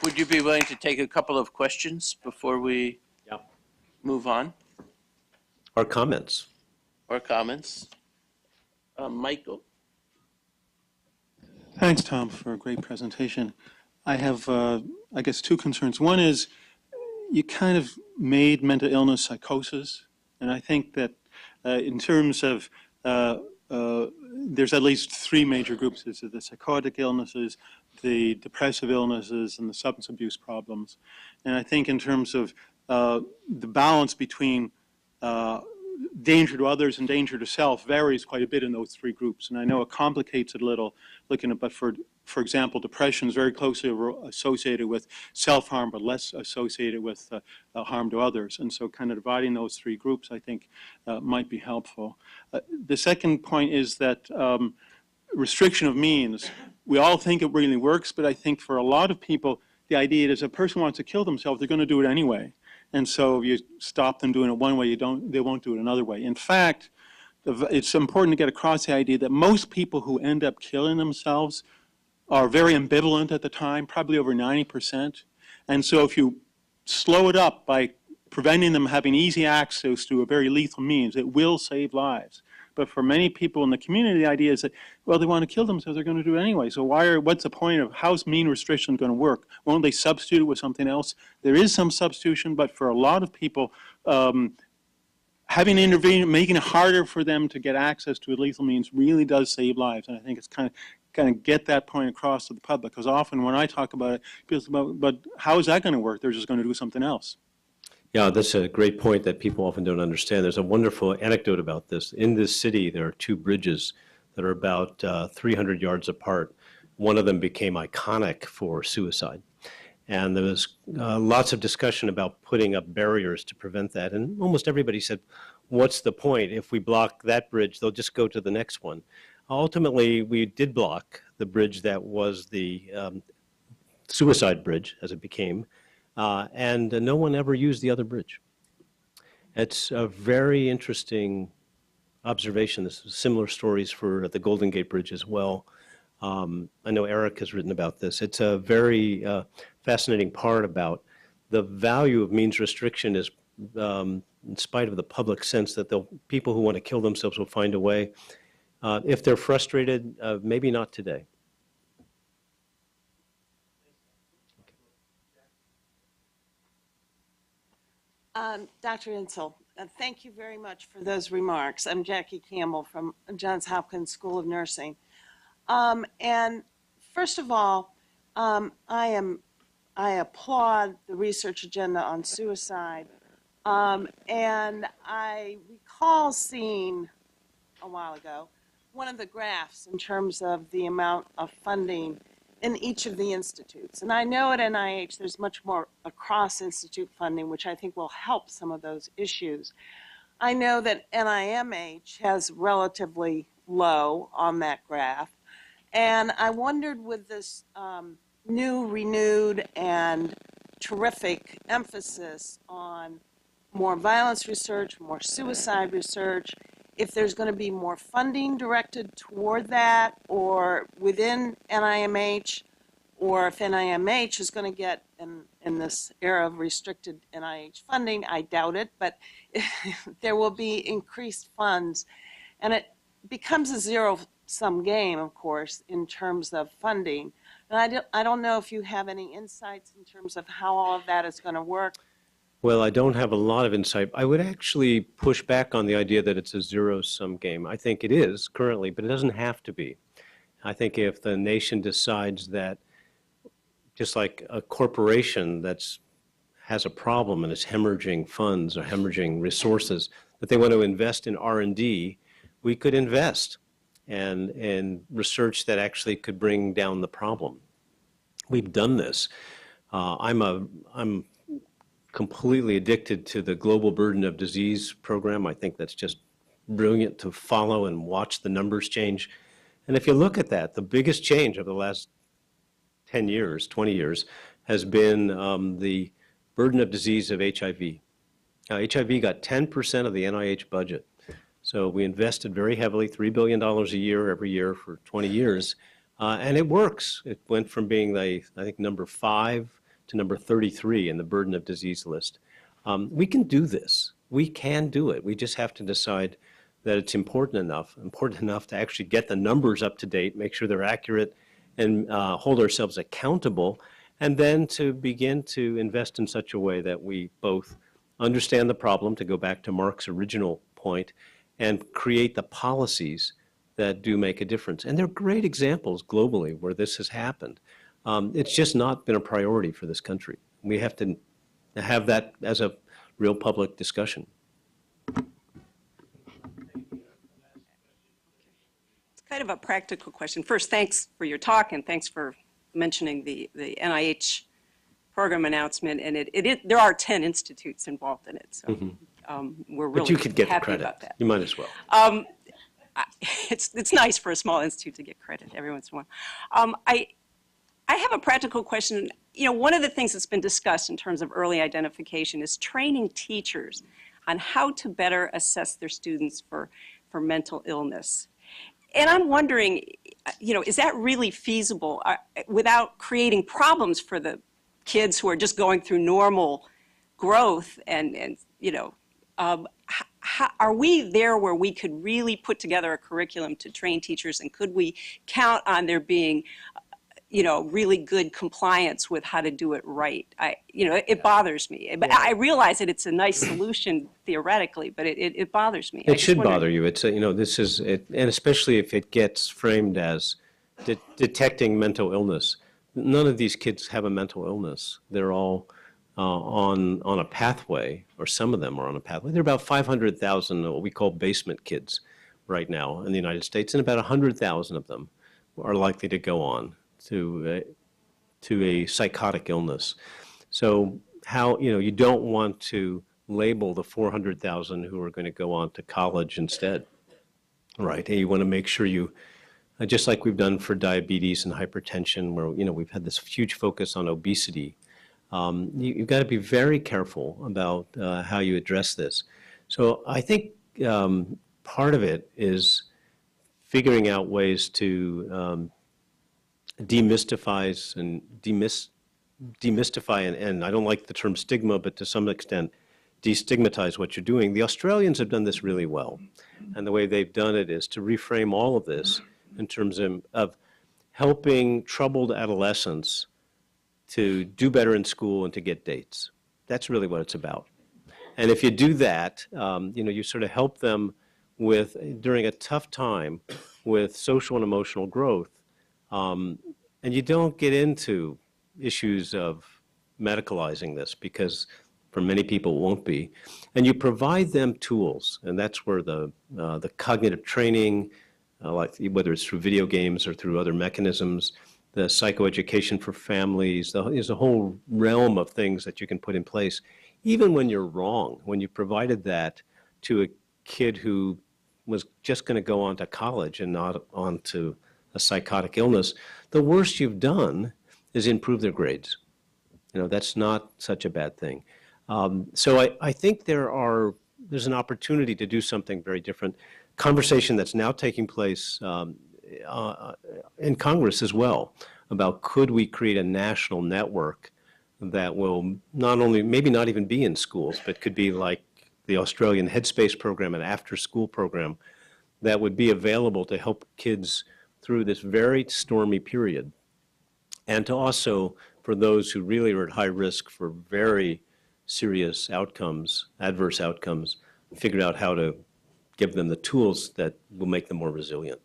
Would you be willing to take a couple of questions before we move on? Or comments? Or comments? Michael? Thanks, Tom, for a great presentation. I have, I guess, two concerns. One is you kind of made mental illness psychosis, and I think that in terms of there's at least three major groups. There's the psychotic illnesses, the depressive illnesses, and the substance abuse problems. And I think in terms of the balance between danger to others and danger to self varies quite a bit in those three groups. And I know it complicates it a little looking at, but for example, depression is very closely associated with self-harm, but less associated with harm to others. And so kind of dividing those three groups, I think, might be helpful. The second point is that restriction of means. We all think it really works, but I think for a lot of people, the idea is if a person wants to kill themselves, they're going to do it anyway. And so if you stop them doing it one way, they won't do it another way. In fact, it's important to get across the idea that most people who end up killing themselves are very ambivalent at the time, probably over 90%. And so if you slow it up by preventing them having easy access to a very lethal means, it will save lives. But for many people in the community, the idea is that, well, they want to kill themselves, they're going to do it anyway. So what's the point of, how's mean restriction going to work? Won't they substitute it with something else? There is some substitution, but for a lot of people, having intervened, making it harder for them to get access to a lethal means really does save lives. And I think it's kind of get that point across to the public, because often when I talk about it, people say, but how is that going to work? They're just going to do something else. Yeah, that's a great point that people often don't understand. There's a wonderful anecdote about this. In this city, there are two bridges that are about 300 yards apart. One of them became iconic for suicide. And there was lots of discussion about putting up barriers to prevent that. And almost everybody said, what's the point? If we block that bridge, they'll just go to the next one. Ultimately, we did block the bridge that was the suicide bridge, as it became. And no one ever used the other bridge. It's a very interesting observation. There's similar stories for the Golden Gate Bridge as well. I know Eric has written about this. It's a very fascinating part about the value of means restriction is, in spite of the public sense that people who want to kill themselves will find a way. If they're frustrated, maybe not today. Dr. Insel, thank you very much for those remarks. I'm Jackie Campbell from Johns Hopkins School of Nursing. And first of all, I applaud the research agenda on suicide. And I recall seeing a while ago one of the graphs in terms of the amount of funding in each of the institutes. And I know at NIH there's much more across-institute funding, which I think will help some of those issues. I know that NIMH has relatively low on that graph. And I wondered with this new, renewed, and terrific emphasis on more violence research, more suicide research, if there's going to be more funding directed toward that, or within NIMH, or if NIMH is going to get, in this era of restricted NIH funding, I doubt it, but there will be increased funds. And it becomes a zero-sum game, of course, in terms of funding. And I don't know if you have any insights in terms of how all of that is going to work. Well, I don't have a lot of insight. I would actually push back on the idea that it's a zero-sum game. I think it is currently, but it doesn't have to be. I think if the nation decides that, just like a corporation that has a problem and is hemorrhaging funds or hemorrhaging resources, that they want to invest in R&D, we could invest in research that actually could bring down the problem. We've done this. I'm completely addicted to the Global Burden of Disease program. I think that's just brilliant to follow and watch the numbers change. And if you look at that, the biggest change over the last 10 years, 20 years, has been the burden of disease of HIV. HIV got 10% of the NIH budget. So we invested very heavily, $3 billion a year every year for 20 years. And it works. It went from being, I think, number 5 to number 33 in the burden of disease list. We can do this. We can do it. We just have to decide that it's important enough to actually get the numbers up to date, make sure they're accurate, and hold ourselves accountable, and then to begin to invest in such a way that we both understand the problem, to go back to Mark's original point, and create the policies that do make a difference. And there are great examples globally where this has happened. It's just not been a priority for this country. We have to have that as a real public discussion. It's kind of a practical question. First, thanks for your talk, and thanks for mentioning the NIH program announcement. And there are 10 institutes involved in it, so we're really But you could get the happy credit. about that. You might as well. It's nice for a small institute to get credit every once in a while. I have a practical question. You know, one of the things that's been discussed in terms of early identification is training teachers on how to better assess their students for mental illness. And I'm wondering, you know, is that really feasible without creating problems for the kids who are just going through normal growth and you know, are we there where we could really put together a curriculum to train teachers, and could we count on there being, you know, really good compliance with how to do it right? You know, it bothers me. But I realize that it's a nice solution theoretically, but it bothers me. It should bother you. It's you know, this is it, and especially if it gets framed as detecting mental illness. None of these kids have a mental illness. They're all on a pathway, or some of them are on a pathway. There are about 500,000 what we call basement kids right now in the United States, and about 100,000 of them are likely to go on to a psychotic illness. So how, you know, you don't want to label the 400,000 who are going to go on to college instead, right? And you want to make sure you, just like we've done for diabetes and hypertension, where, you know, we've had this huge focus on obesity. You've got to be very careful about how you address this. So I think part of it is figuring out ways to demystify and I don't like the term stigma, but to some extent destigmatize what you're doing. The Australians have done this really well. And the way they've done it is to reframe all of this in terms of helping troubled adolescents to do better in school and to get dates. That's really what it's about. And if you do that, you know, you sort of help them with, during a tough time with social and emotional growth, and you don't get into issues of medicalizing this, because for many people it won't be. And you provide them tools, and that's where the cognitive training, like whether it's through video games or through other mechanisms, the psychoeducation for families, there's a whole realm of things that you can put in place. Even when you're wrong, when you provided that to a kid who was just going to go on to college and not on to a psychotic illness, the worst you've done is improve their grades. You know, that's not such a bad thing. So I think there's an opportunity to do something very different. Conversation that's now taking place in Congress as well about, could we create a national network that will not only, maybe not even be in schools, but could be like the Australian Headspace program, an after-school program that would be available to help kids through this very stormy period, and to also, for those who really are at high risk for very serious outcomes, adverse outcomes, figure out how to give them the tools that will make them more resilient.